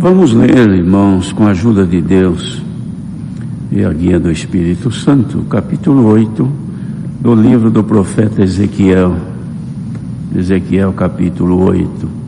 Vamos ler, irmãos, com a ajuda de Deus e a guia do Espírito Santo, capítulo 8 do livro do profeta Ezequiel. Ezequiel, capítulo 8.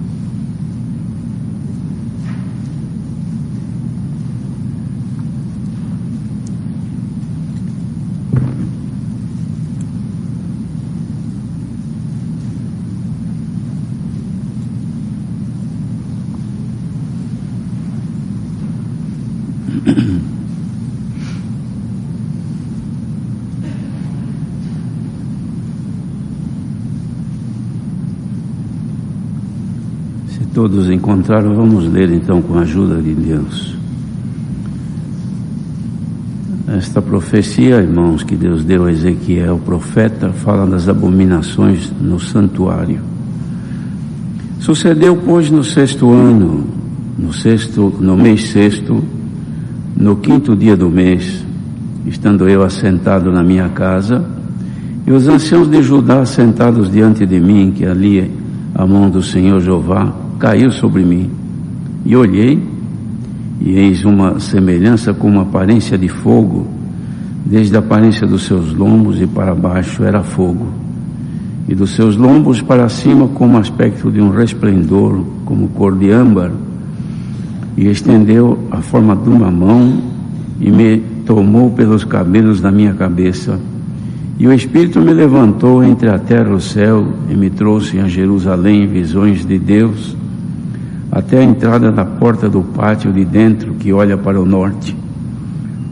Se todos encontraram, vamos ler então com a ajuda de Deus. Esta profecia, irmãos, que Deus deu a Ezequiel, profeta, fala das abominações no santuário. Sucedeu, pois, no sexto ano, no mês sexto, no quinto dia do mês, estando eu assentado na minha casa, e os anciãos de Judá sentados diante de mim, que ali a mão do Senhor Jeová caiu sobre mim, e olhei, e eis uma semelhança com uma aparência de fogo, desde a aparência dos seus lombos e para baixo era fogo, e dos seus lombos para cima como aspecto de um resplendor, como cor de âmbar, e estendeu a forma de uma mão, e me tomou pelos cabelos da minha cabeça, e o Espírito me levantou entre a terra e o céu, e me trouxe a Jerusalém visões de Deus, até a entrada da porta do pátio de dentro, que olha para o norte,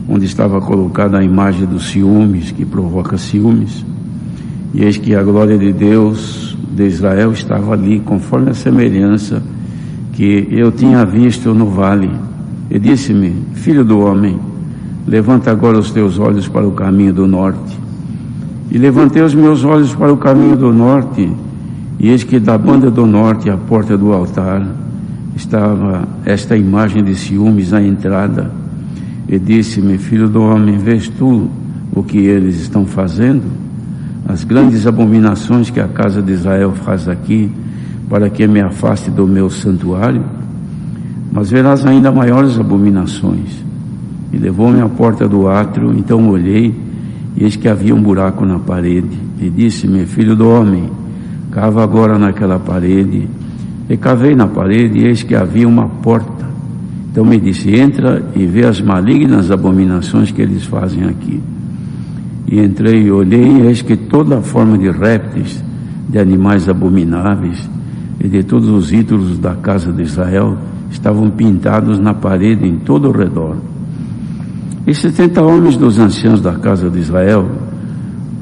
onde estava colocada a imagem dos ciúmes, que provoca ciúmes, e eis que a glória de Deus de Israel estava ali, conforme a semelhança que eu tinha visto no vale, e disse-me: filho do homem, levanta agora os teus olhos para o caminho do norte. E levantei os meus olhos para o caminho do norte, e eis que da banda do norte, à porta do altar, estava esta imagem de ciúmes à entrada, e disse-me: filho do homem, vês tu o que eles estão fazendo? As grandes abominações que a casa de Israel faz aqui, para que me afaste do meu santuário? Mas verás ainda maiores abominações. E levou-me à porta do átrio, então olhei, e eis que havia um buraco na parede, e disse-me: filho do homem, cava agora naquela parede. E cavei na parede, e eis que havia uma porta. Então me disse: entra e vê as malignas abominações que eles fazem aqui. E entrei e olhei, e eis que toda a forma de répteis, de animais abomináveis, e de todos os ídolos da casa de Israel estavam pintados na parede em todo o redor. E 70 homens dos anciãos da casa de Israel,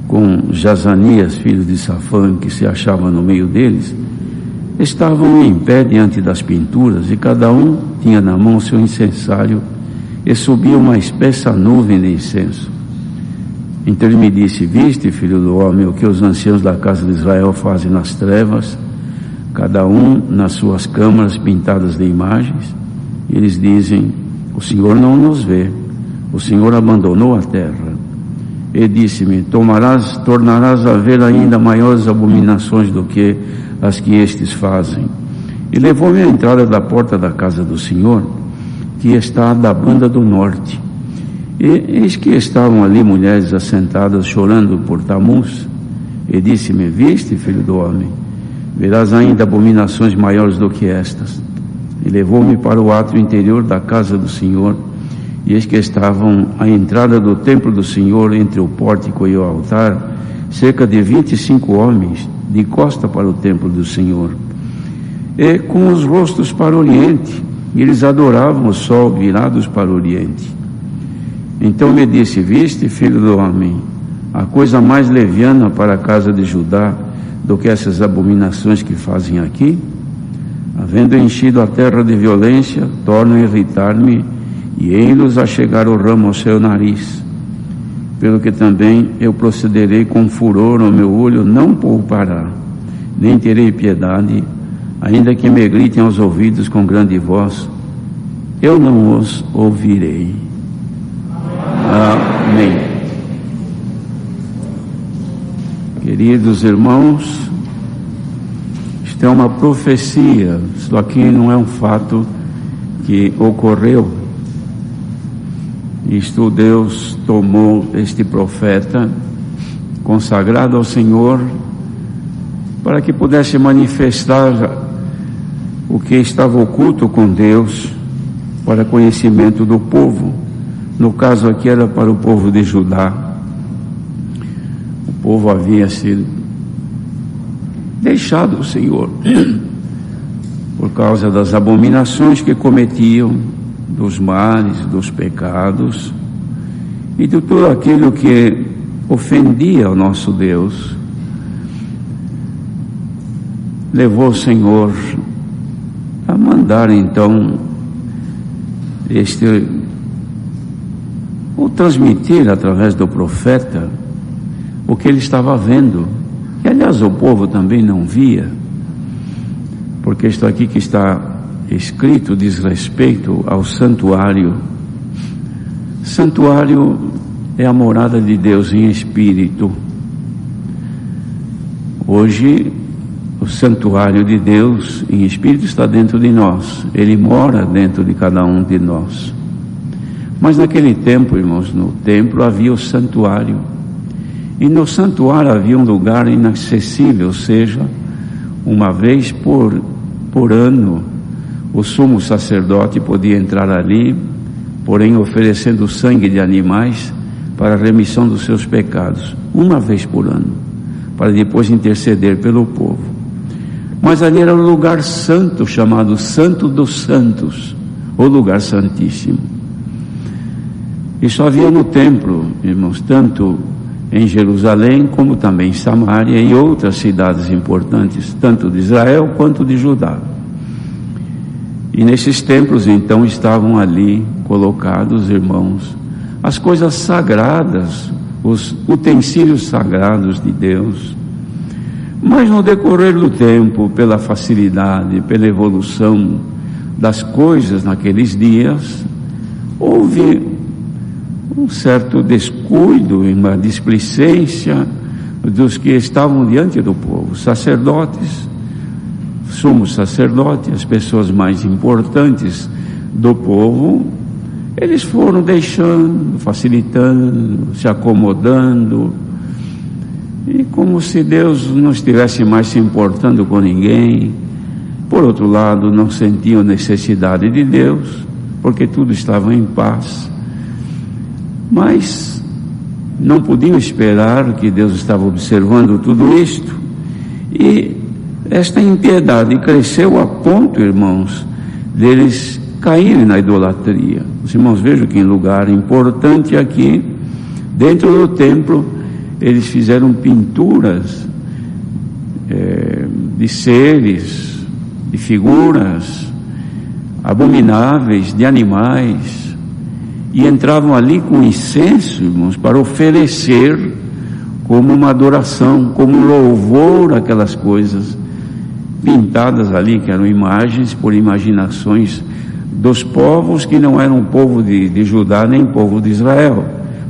com Jazanias, filho de Safã, que se achava no meio deles, estavam em pé diante das pinturas, e cada um tinha na mão seu incensário, e subia uma espessa nuvem de incenso. Então ele me disse: viste, filho do homem, o que os anciãos da casa de Israel fazem nas trevas, cada um nas suas câmaras pintadas de imagens? E eles dizem: o Senhor não nos vê, o Senhor abandonou a terra. E disse-me: tornarás a ver ainda maiores abominações do que as que estes fazem. E levou-me à entrada da porta da casa do Senhor, que está da banda do norte. E eis que estavam ali mulheres assentadas, chorando por Tamuz. E disse-me: viste, filho do homem, verás ainda abominações maiores do que estas. E levou-me para o átrio interior da casa do Senhor, e eis que estavam à entrada do templo do Senhor, entre o pórtico e o altar, cerca de 25 homens, de costa para o templo do Senhor, e com os rostos para o oriente, e eles adoravam o sol virados para o oriente. Então me disse: viste, filho do homem, a coisa mais leviana para a casa de Judá do que essas abominações que fazem aqui? Havendo enchido a terra de violência, tornam a irritar-me, e ei-los a chegar o ramo ao seu nariz. Pelo que também eu procederei com furor, o meu olho não poupará, nem terei piedade, ainda que me gritem aos ouvidos com grande voz, eu não os ouvirei. Amém. Queridos irmãos, isto é uma profecia, isso aqui não é um fato que ocorreu. Isto, Deus tomou este profeta consagrado ao Senhor para que pudesse manifestar o que estava oculto com Deus para conhecimento do povo. No caso aqui era para o povo de Judá. O povo havia sido deixado o Senhor por causa das abominações que cometiam, dos males, dos pecados e de tudo aquilo que ofendia ao nosso Deus. Levou o Senhor a mandar então ou transmitir através do profeta o que ele estava vendo, que aliás o povo também não via, porque isto aqui que está escrito diz respeito ao santuário. Santuário é a morada de Deus em espírito. Hoje o santuário de Deus em espírito está dentro de nós, ele mora dentro de cada um de nós. Mas naquele tempo, irmãos, no templo havia o santuário, e no santuário havia um lugar inacessível, ou seja, uma vez por ano o sumo sacerdote podia entrar ali, porém oferecendo sangue de animais para a remissão dos seus pecados, uma vez por ano, para depois interceder pelo povo. Mas ali era o lugar santo, chamado Santo dos Santos, o lugar santíssimo. E só havia no templo, irmãos, tanto em Jerusalém como também em Samaria e outras cidades importantes, tanto de Israel quanto de Judá. E nesses templos então estavam ali colocados, irmãos, as coisas sagradas, os utensílios sagrados de Deus. Mas no decorrer do tempo, pela facilidade, pela evolução das coisas naqueles dias, houve um certo descuido, uma displicência dos que estavam diante do povo, sacerdotes, sumo sacerdote, as pessoas mais importantes do povo. Eles foram deixando, facilitando, se acomodando, e como se Deus não estivesse mais se importando com ninguém. Por outro lado, não sentiam necessidade de Deus, porque tudo estava em paz. Mas não podiam esperar que Deus estava observando tudo isto, e esta impiedade cresceu a ponto, irmãos, deles caírem na idolatria. Os irmãos vejam que em lugar importante aqui, dentro do templo, eles fizeram pinturas de seres, de figuras abomináveis, de animais, e entravam ali com incenso, irmãos, para oferecer como uma adoração, como louvor aquelas coisas pintadas ali, que eram imagens por imaginações dos povos que não eram povo de Judá nem povo de Israel,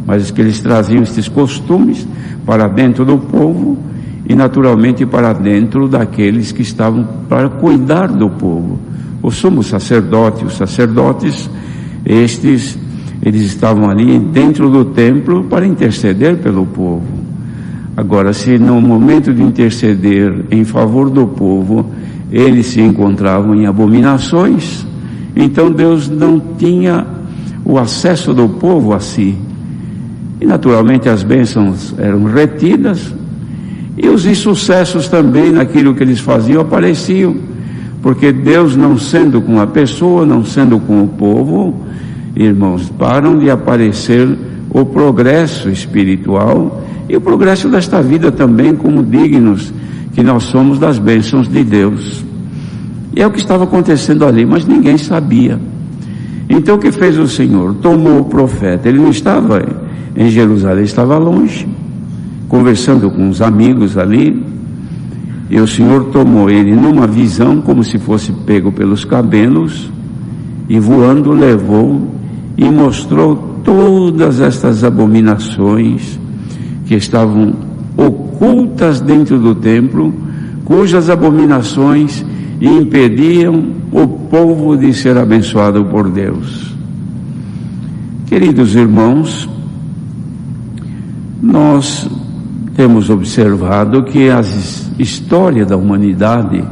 mas que eles traziam estes costumes para dentro do povo e naturalmente para dentro daqueles que estavam para cuidar do povo. O sumo sacerdote, os sacerdotes, eles estavam ali dentro do templo para interceder pelo povo. Agora, se no momento de interceder em favor do povo, eles se encontravam em abominações, então Deus não tinha o acesso do povo a si. E naturalmente as bênçãos eram retidas, e os insucessos também naquilo que eles faziam apareciam, porque Deus, não sendo com a pessoa, não sendo com o povo, irmãos, param de aparecer o progresso espiritual e o progresso desta vida também, como dignos que nós somos das bênçãos de Deus. E é o que estava acontecendo ali, mas ninguém sabia. Então o que fez o Senhor? Tomou o profeta, ele não estava em Jerusalém, estava longe, conversando com os amigos ali, e o Senhor tomou ele numa visão, como se fosse pego pelos cabelos, e voando levou e mostrou todas estas abominações que estavam ocultas dentro do templo, cujas abominações e impediam o povo de ser abençoado por Deus. Queridos irmãos, nós temos observado que as histórias da humanidade,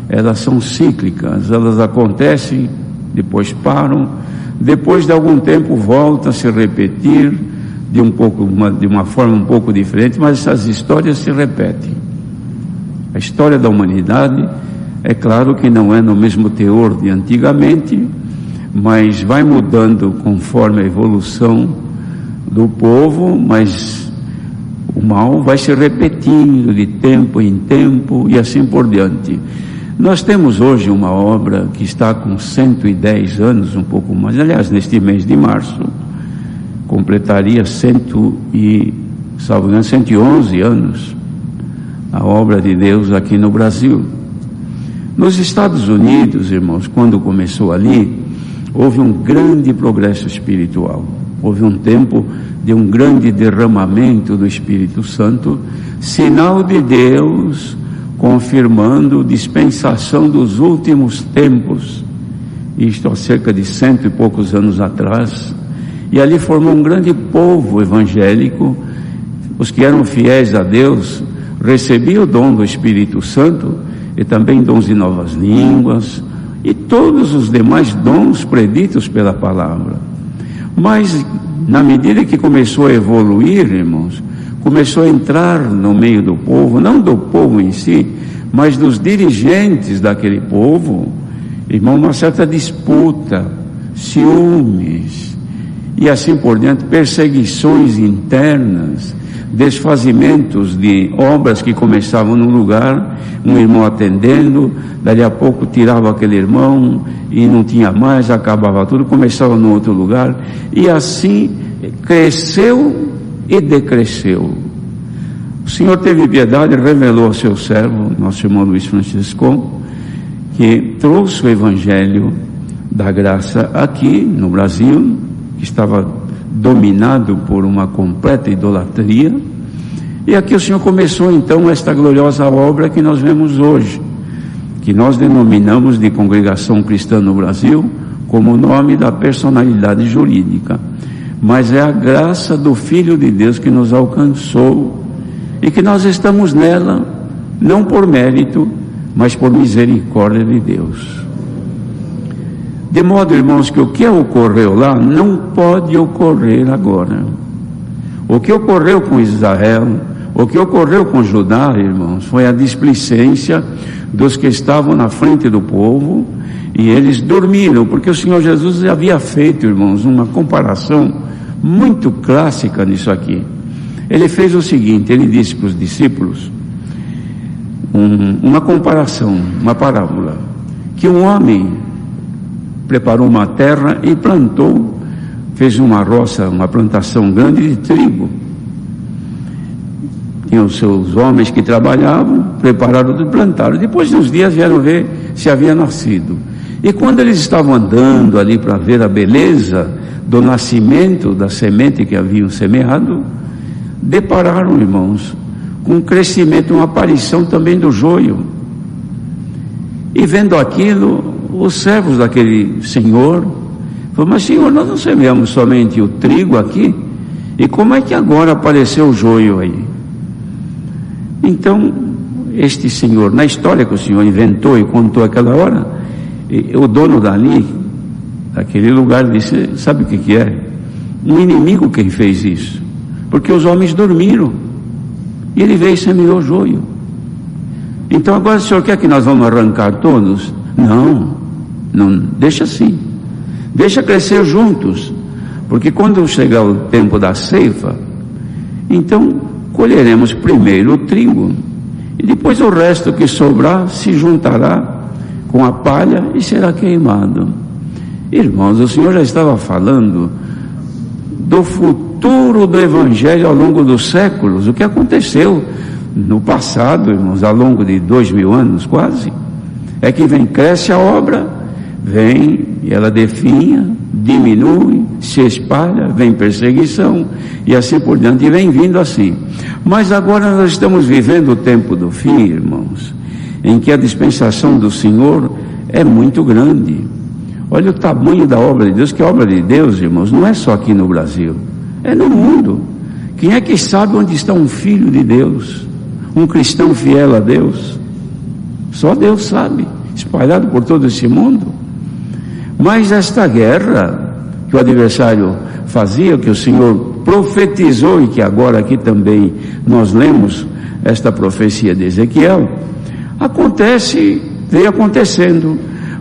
elas são cíclicas, elas acontecem, depois param, depois de algum tempo voltam a se repetir de uma forma um pouco diferente, mas essas histórias se repetem. A história da humanidade, é claro que não é no mesmo teor de antigamente, mas vai mudando conforme a evolução do povo, mas o mal vai se repetindo de tempo em tempo e assim por diante. Nós temos hoje uma obra que está com 110 anos, um pouco mais, aliás, neste mês de março, completaria 111 anos, a obra de Deus aqui no Brasil. Nos Estados Unidos, irmãos, quando começou ali, houve um grande progresso espiritual. Houve um tempo de um grande derramamento do Espírito Santo, sinal de Deus confirmando dispensação dos últimos tempos, isto há cerca de 100 e poucos anos atrás, e ali formou um grande povo evangélico. Os que eram fiéis a Deus recebiam o dom do Espírito Santo e também dons de novas línguas e todos os demais dons preditos pela palavra. Mas na medida que começou a evoluir, irmãos, começou a entrar no meio do povo, não do povo em si, mas dos dirigentes daquele povo, irmão, uma certa disputa, ciúmes, e assim por diante, perseguições internas, desfazimentos de obras que começavam num lugar, um irmão atendendo, dali a pouco tirava aquele irmão e não tinha mais, acabava tudo, começava num outro lugar, e assim cresceu e decresceu. O Senhor teve piedade e revelou ao seu servo, nosso irmão Luiz Francisco, que trouxe o Evangelho da graça aqui no Brasil, que estava dominado por uma completa idolatria, e aqui o Senhor começou então esta gloriosa obra que nós vemos hoje, que nós denominamos de Congregação Cristã no Brasil como o nome da personalidade jurídica, mas é a graça do Filho de Deus que nos alcançou e que nós estamos nela, não por mérito, mas por misericórdia de Deus. De modo, irmãos, que o que ocorreu lá não pode ocorrer agora. O que ocorreu com Israel, o que ocorreu com Judá, irmãos, foi a displicência dos que estavam na frente do povo, e eles dormiram, porque o Senhor Jesus havia feito, irmãos, uma comparação muito clássica nisso aqui. Ele fez o seguinte, ele disse para os discípulos, uma comparação, uma parábola, que um homem preparou uma terra e plantou, fez uma roça, uma plantação grande de trigo. Tinha os seus homens que trabalhavam, prepararam tudo, plantaram. Depois de uns dias vieram ver se havia nascido. E quando eles estavam andando ali para ver a beleza do nascimento da semente que haviam semeado, depararam, irmãos, com um crescimento, uma aparição também do joio. E vendo aquilo, os servos daquele senhor falaram, mas Senhor, nós não semeamos somente o trigo aqui, e como é que agora apareceu o joio aí? Então, este senhor, na história que o Senhor inventou e contou aquela hora, o dono dali, daquele lugar, disse, sabe o que é? Um inimigo quem fez isso, porque os homens dormiram, e ele veio e semeou o joio. Então agora o Senhor quer que nós vamos arrancar todos? Não, deixa assim, deixa crescer juntos, porque quando chegar o tempo da ceifa, então colheremos primeiro o trigo, e depois o resto que sobrar se juntará com a palha e será queimado. Irmãos, o Senhor já estava falando do futuro do Evangelho ao longo dos séculos, o que aconteceu no passado, irmãos, ao longo de 2000 anos quase, é que cresce a obra, vem e ela definha, diminui, se espalha, vem perseguição e assim por diante, e vem vindo assim. Mas agora nós estamos vivendo o tempo do fim, irmãos, em que a dispensação do Senhor é muito grande. Olha o tamanho da obra de Deus, que a obra de Deus, irmãos, não é só aqui no Brasil, é no mundo. Quem é que sabe onde está um filho de Deus, um cristão fiel a Deus? Só Deus sabe, espalhado por todo esse mundo. Mas esta guerra que o adversário fazia, que o Senhor profetizou e que agora aqui também nós lemos esta profecia de Ezequiel, veio acontecendo.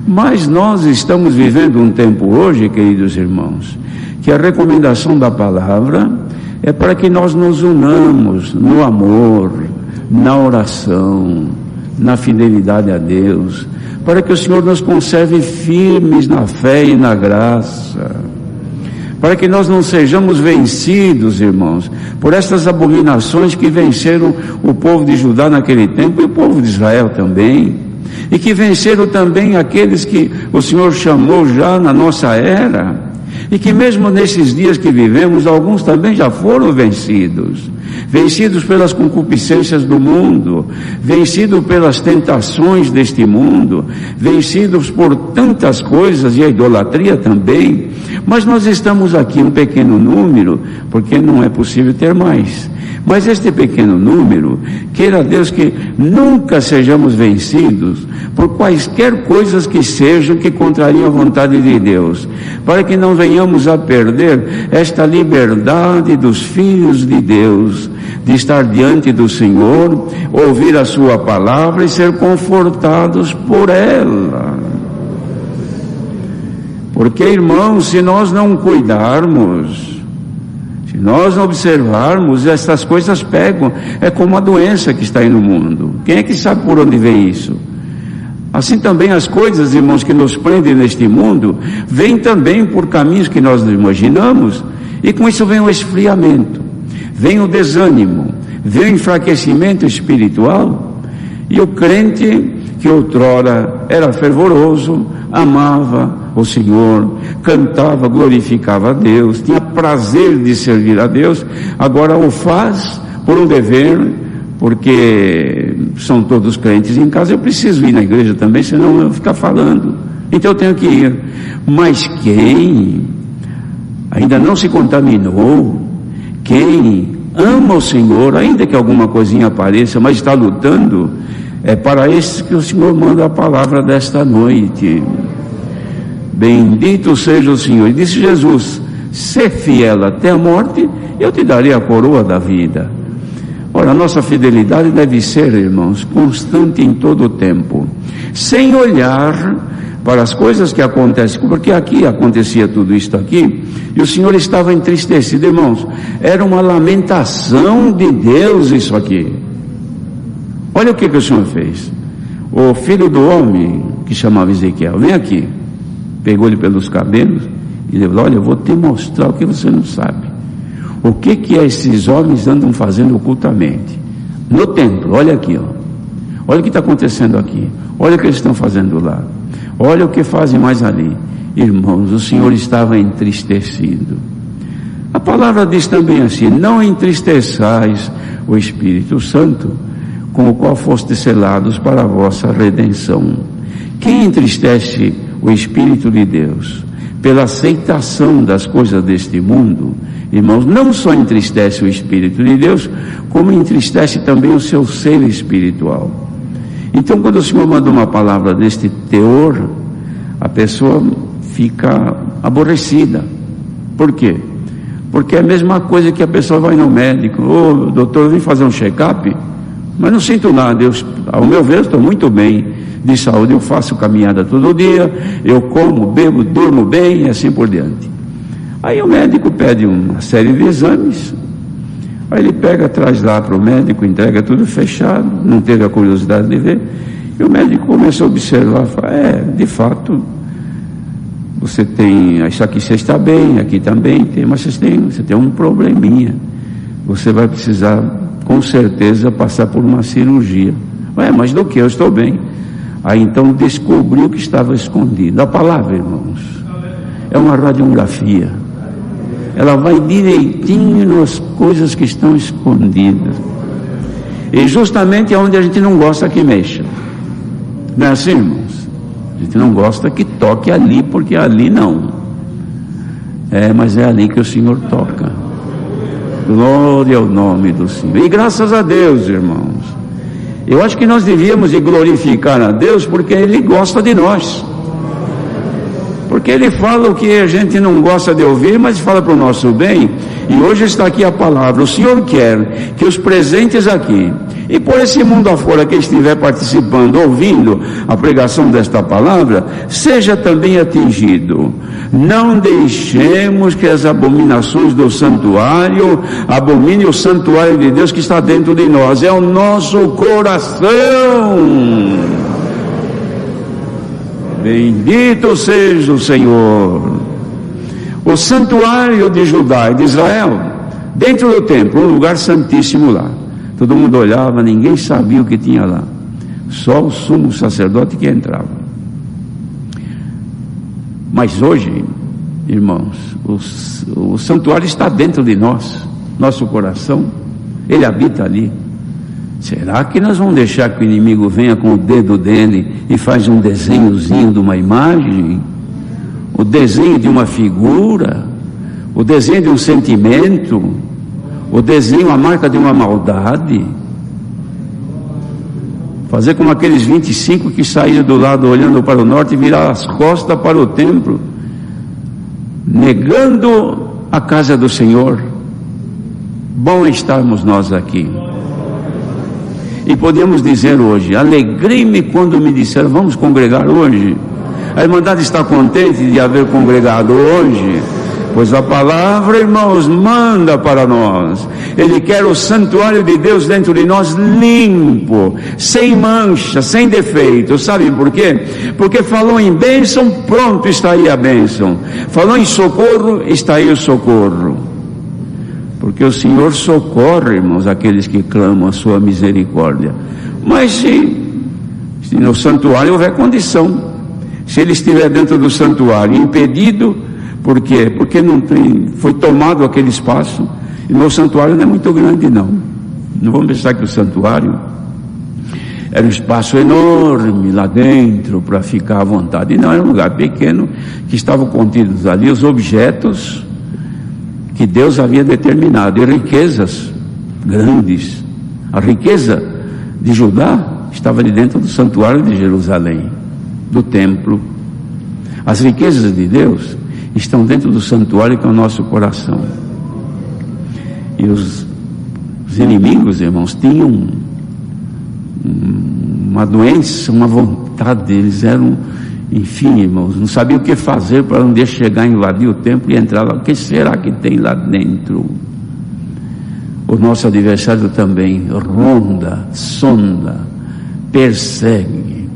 Mas nós estamos vivendo um tempo hoje, queridos irmãos, que a recomendação da palavra é para que nós nos unamos no amor, na oração, na fidelidade a Deus, para que o Senhor nos conserve firmes na fé e na graça, para que nós não sejamos vencidos, irmãos, por estas abominações que venceram o povo de Judá naquele tempo e o povo de Israel também, e que venceram também aqueles que o Senhor chamou já na nossa era, e que mesmo nesses dias que vivemos, alguns também já foram vencidos pelas concupiscências do mundo, vencidos pelas tentações deste mundo, vencidos por tantas coisas e a idolatria também. Mas nós estamos aqui um pequeno número, porque não é possível ter mais. Mas este pequeno número, queira Deus que nunca sejamos vencidos por quaisquer coisas que sejam que contrariem a vontade de Deus, para que não venhamos a perder esta liberdade dos filhos de Deus, de estar diante do Senhor, ouvir a sua palavra e ser confortados por ela. Porque, irmãos, se nós não cuidarmos, se nós não observarmos, essas coisas pegam. É como a doença que está aí no mundo. Quem é que sabe por onde vem isso? Assim também as coisas, irmãos, que nos prendem neste mundo, vêm também por caminhos que nós não imaginamos, e com isso vem o esfriamento, vem o desânimo, vem o enfraquecimento espiritual, e o crente que outrora era fervoroso, amava o Senhor, cantava, glorificava a Deus, tinha prazer de servir a Deus, agora o faz por um dever, porque são todos crentes em casa, eu preciso ir na igreja também, senão eu vou ficar falando, então eu tenho que ir. Mas quem ainda não se contaminou, quem ama o Senhor, ainda que alguma coisinha apareça, mas está lutando, é para esses que o Senhor manda a palavra desta noite. Bendito seja o Senhor. E disse Jesus: ser fiel até a morte, eu te darei a coroa da vida. Ora, a nossa fidelidade deve ser, irmãos, constante em todo o tempo, sem olhar para as coisas que acontecem, porque aqui acontecia tudo isto aqui, e o Senhor estava entristecido, irmãos, era uma lamentação de Deus isso aqui. Olha o que o Senhor fez. O filho do homem, que chamava Ezequiel, vem aqui, pegou ele pelos cabelos e ele falou: olha, eu vou te mostrar o que você não sabe. O que esses homens andam fazendo ocultamente no templo? Olha aqui, ó. Olha o que está acontecendo aqui, olha o que eles estão fazendo lá, olha o que fazem mais ali. Irmãos, o Senhor estava entristecido. A palavra diz também assim: não entristeçais o Espírito Santo, com o qual fostes selados para a vossa redenção. Quem entristece o Espírito de Deus pela aceitação das coisas deste mundo, irmãos, não só entristece o Espírito de Deus, como entristece também o seu ser espiritual. Então, quando o Senhor manda uma palavra deste teor, a pessoa fica aborrecida. Por quê? Porque é a mesma coisa que a pessoa vai no médico: ô doutor, eu vim fazer um check-up, mas não sinto nada, ao meu ver, estou muito bem de saúde, eu faço caminhada todo dia, eu como, bebo, durmo bem e assim por diante. Aí o médico pede uma série de exames, aí ele pega, traz lá para o médico, entrega tudo fechado, não teve a curiosidade de ver, e o médico começou a observar, fala: de fato, você tem, isso aqui você está bem, aqui também tem, mas você tem um probleminha, você vai precisar com certeza passar por uma cirurgia. Mas do que? Eu estou bem. Aí então descobriu que estava escondido. A palavra, irmãos, é uma radiografia. Ela vai direitinho nas coisas que estão escondidas. E justamente é onde a gente não gosta que mexa. Não é assim, irmãos? A gente não gosta que toque ali, porque ali não. Mas é ali que o Senhor toca. Glória ao nome do Senhor. E graças a Deus, irmãos. Eu acho que nós devíamos glorificar a Deus, porque Ele gosta de nós. Porque Ele fala o que a gente não gosta de ouvir, mas fala para o nosso bem. E hoje está aqui a palavra. O Senhor quer que os presentes aqui, e por esse mundo afora que estiver participando, ouvindo a pregação desta palavra, seja também atingido. Não deixemos que as abominações do santuário abomine o santuário de Deus que está dentro de nós. É o nosso coração. Bendito seja o Senhor. O santuário de Judá e de Israel, dentro do templo, um lugar santíssimo lá. Todo mundo olhava, ninguém sabia o que tinha lá. Só o sumo sacerdote que entrava. Mas hoje, irmãos, o santuário está dentro de nós, nosso coração. Ele habita ali. Será que nós vamos deixar que o inimigo venha com o dedo dele e faz um desenhozinho de uma imagem? O desenho de uma figura? O desenho de um sentimento? O desenho, a marca de uma maldade? Fazer como aqueles 25 que saíram do lado olhando para o norte e virar as costas para o templo, negando a casa do Senhor. Bom estarmos nós aqui. E podemos dizer hoje: alegrei-me quando me disseram, vamos congregar hoje. A Irmandade está contente de haver congregado hoje, pois a palavra, irmãos, manda para nós. Ele quer o santuário de Deus dentro de nós limpo, sem mancha, sem defeito. Sabem por quê? Porque falou em bênção, pronto, está aí a bênção. Falou em socorro, está aí o socorro. Porque o Senhor socorre, irmãos, aqueles que clamam a sua misericórdia. Mas se no santuário houver condição, se ele estiver dentro do santuário impedido, por quê? Porque não tem, foi tomado aquele espaço. E meu santuário não é muito grande, não. Não vamos pensar que o santuário era um espaço enorme lá dentro para ficar à vontade. E não, era um lugar pequeno que estavam contidos ali os objetos que Deus havia determinado, e riquezas grandes. A riqueza de Judá estava ali dentro do santuário de Jerusalém, do templo. As riquezas de Deus estão dentro do santuário que é o nosso coração. E os inimigos, irmãos, tinham uma doença, uma vontade, eles eram, enfim, irmãos, não sabiam o que fazer para um dia chegar a invadir o templo e entrar lá. O que será que tem lá dentro? O nosso adversário também ronda, sonda, persegue,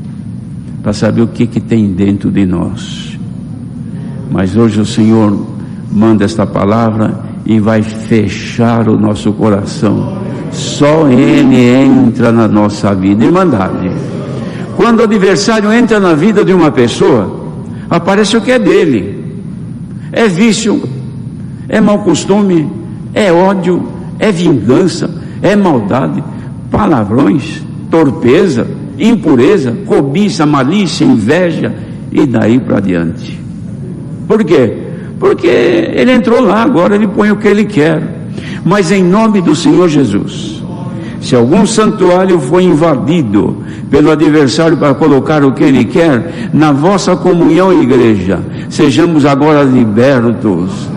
para saber o que tem dentro de nós. Mas hoje o Senhor manda esta palavra e vai fechar o nosso coração. Só Ele entra na nossa vida. Irmandade, quando o adversário entra na vida de uma pessoa, aparece o que é dele. É vício, é mau costume, é ódio, é vingança, é maldade, palavrões, torpeza, impureza, cobiça, malícia, inveja e daí para diante. Por quê? Porque ele entrou lá, agora ele põe o que ele quer. Mas em nome do Senhor Jesus, se algum santuário foi invadido pelo adversário para colocar o que ele quer, na vossa comunhão, igreja, sejamos agora libertos,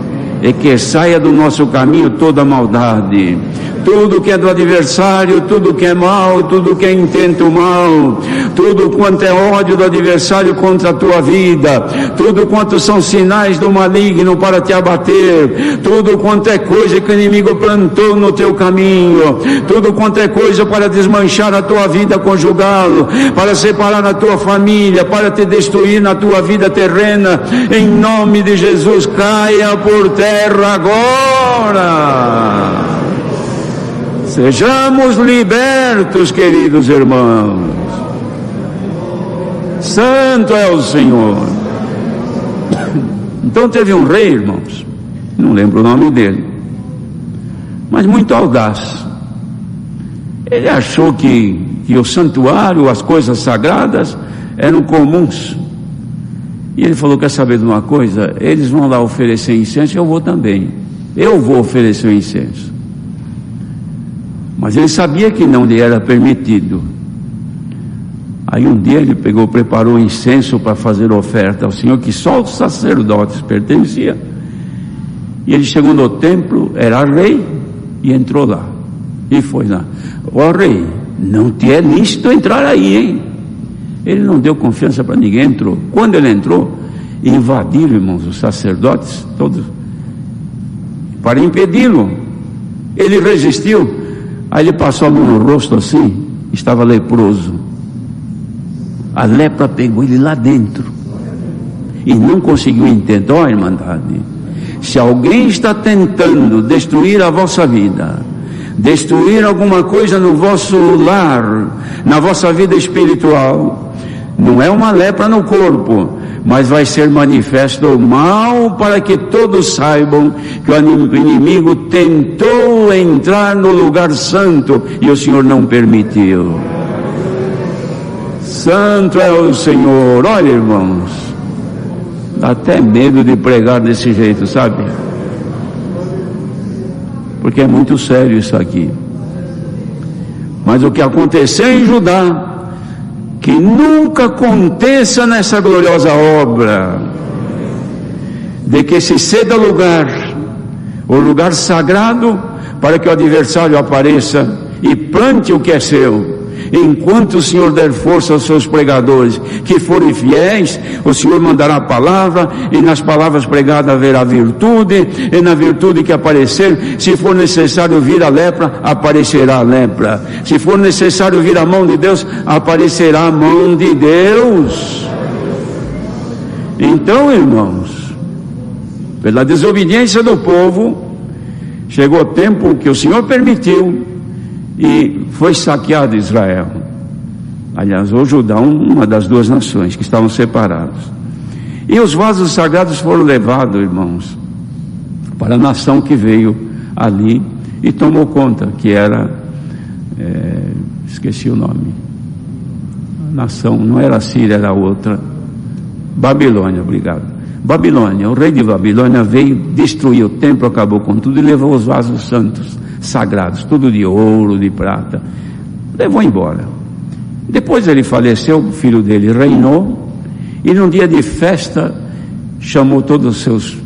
e que saia do nosso caminho toda maldade, tudo que é do adversário, tudo que é mal, tudo que é intento mal, tudo quanto é ódio do adversário contra a tua vida, tudo quanto são sinais do maligno para te abater, tudo quanto é coisa que o inimigo plantou no teu caminho, tudo quanto é coisa para desmanchar a tua vida conjugal, para separar a tua família, para te destruir na tua vida terrena, em nome de Jesus, caia por terra agora. Sejamos libertos, queridos irmãos. Santo é o Senhor. Então teve um rei, irmãos, não lembro o nome dele, mas muito audaz. Ele achou que que o santuário, as coisas sagradas eram comuns. E ele falou: quer saber de uma coisa? Eles vão lá oferecer incenso, eu vou também. Eu vou oferecer o incenso. Mas ele sabia que não lhe era permitido. Aí um dia ele preparou incenso para fazer oferta ao Senhor, que só os sacerdotes pertenciam. E ele chegou no templo, era rei, e entrou lá. E foi lá: ó rei, não te é lícito entrar aí, hein? Ele não deu confiança para ninguém, entrou. Quando ele entrou, invadiram, irmãos, os sacerdotes todos, para impedi-lo. Ele resistiu. Aí ele passou a mão no rosto assim, estava leproso. A lepra pegou ele lá dentro e não conseguiu entender. Ó, irmandade, se alguém está tentando destruir a vossa vida, destruir alguma coisa no vosso lar, na vossa vida espiritual, não é uma lepra no corpo, mas vai ser manifesto o mal, para que todos saibam que o inimigo tentou entrar no lugar santo e o Senhor não permitiu. Santo é o Senhor. Olha, irmãos, dá até medo de pregar desse jeito, sabe? Porque é muito sério isso aqui. Mas o que aconteceu em Judá, que nunca aconteça nessa gloriosa obra, de que se ceda lugar, o lugar sagrado, para que o adversário apareça e plante o que é seu. Enquanto o Senhor der força aos seus pregadores que forem fiéis, o Senhor mandará a palavra, e nas palavras pregadas haverá virtude, e na virtude que aparecer, se for necessário vir a lepra, aparecerá a lepra. Se for necessário vir a mão de Deus, aparecerá a mão de Deus. Então, irmãos, pela desobediência do povo, chegou o tempo que o Senhor permitiu, e foi saqueado Israel. Aliás, o Judá, uma das duas nações que estavam separados. E os vasos sagrados foram levados, irmãos, para a nação que veio ali e tomou conta, que era, esqueci o nome, a nação, não era a Síria, era outra, Babilônia, obrigado. Babilônia, o rei de Babilônia veio, destruiu o templo, acabou com tudo e levou os vasos santos, sagrados, tudo de ouro, de prata, levou embora. Depois ele faleceu, o filho dele reinou, e num dia de festa chamou todos os seus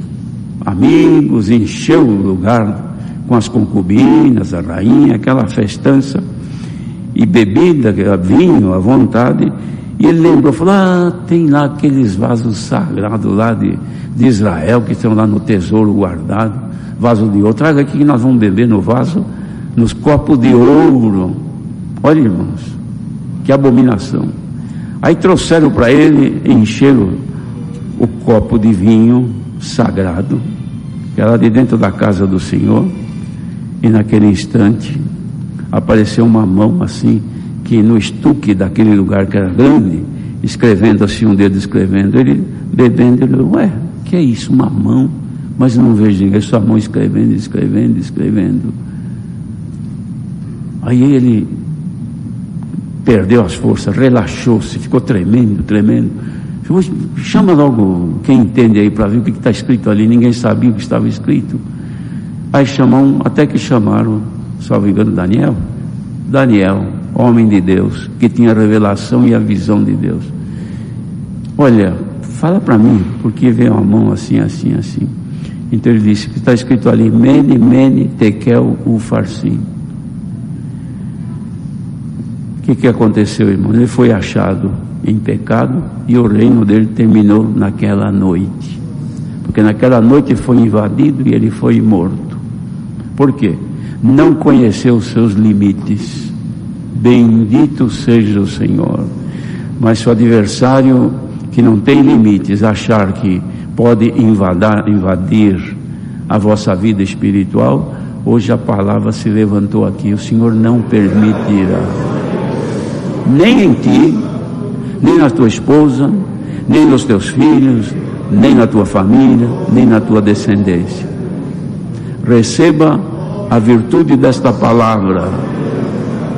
amigos, encheu o lugar com as concubinas, a rainha, aquela festança, e bebida, vinho à vontade. E ele lembrou, falou: tem lá aqueles vasos sagrados lá de Israel, que estão lá no tesouro guardado, vaso de ouro, traga aqui que nós vamos beber no vaso, nos copos de ouro. Olha, irmãos, que abominação. Aí trouxeram para ele, encheram o copo de vinho sagrado, que era de dentro da casa do Senhor, e naquele instante apareceu uma mão assim, que no estuque daquele lugar que era grande, escrevendo assim, um dedo escrevendo, ele bebendo, ele falou: ué, que é isso, uma mão? Mas não vejo ninguém, só a mão escrevendo, escrevendo, escrevendo. Aí ele perdeu as forças, relaxou-se, ficou tremendo, tremendo. Falou: chama logo quem entende aí para ver o que está escrito ali. Ninguém sabia o que estava escrito. Aí chamam, até que chamaram, salvo engano, Daniel, homem de Deus, que tinha a revelação e a visão de Deus. Olha, fala para mim, porque veio uma mão assim, assim, assim. Então ele disse que está escrito ali: Mene, Mene, Tekel, Ufarsim. O que aconteceu, irmão? Ele foi achado em pecado e o reino dele terminou naquela noite. Porque naquela noite foi invadido e ele foi morto. Por quê? Não conheceu os seus limites. Bendito seja o Senhor. Mas se o adversário, que não tem limites, achar que pode invadir a vossa vida espiritual, hoje a palavra se levantou aqui: o Senhor não permitirá, nem em ti, nem na tua esposa, nem nos teus filhos, nem na tua família, nem na tua descendência. Receba a virtude desta palavra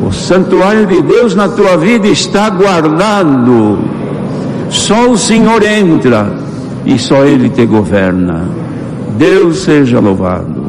O santuário de Deus na tua vida está guardado. Só o Senhor entra e só Ele te governa. Deus seja louvado.